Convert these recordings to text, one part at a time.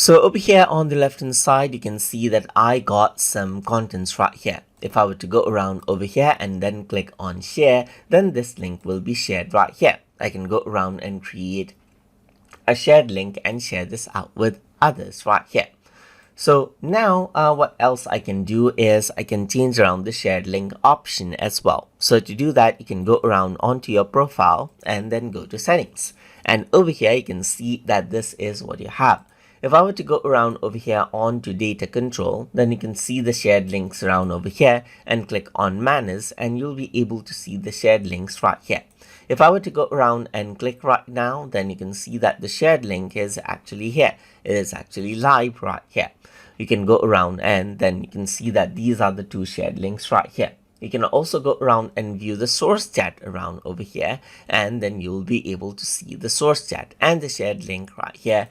So over here on the left hand side, you can see that I got some contents right here. If I were to go around over here and then click on share, then this link will be shared right here. I can go around and create a shared link and share this out with others right here. So now what else I can do is I can change around the shared link option as well. So to do that, you can go around onto your profile and then go to settings. And over here, you can see that this is what you have. If I were to go around over here onto data control, then you can see the shared links around over here and click on manners and you'll be able to see the shared links right here. If I were to go around and click right now, then you can see that the shared link is actually here. It is actually live right here. You can go around and then you can see that these are the two shared links right here. You can also go around and view the source chat around over here, and then you'll be able to see the source chat and the shared link right here,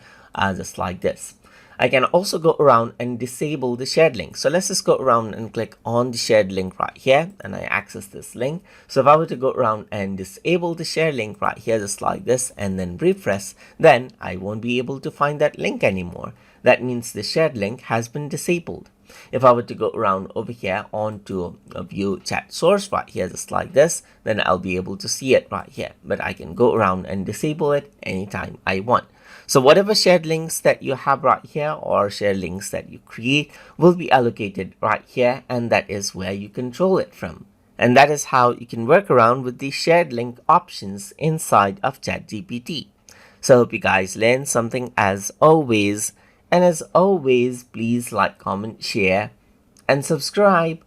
just like this. I can also go around and disable the shared link. So let's just go around and click on the shared link right here and I access this link. So if I were to go around and disable the shared link right here, just like this, and then refresh, then I won't be able to find that link anymore. That means the shared link has been disabled. If I were to go around over here onto view chat source right here, just like this, then I'll be able to see it right here. But I can go around and disable it anytime I want. So whatever shared links that you have right here or shared links that you create will be allocated right here, and that is where you control it from. And that is how you can work around with the shared link options inside of ChatGPT. So I hope you guys learned something as always. And as always, please like, comment, share, and subscribe.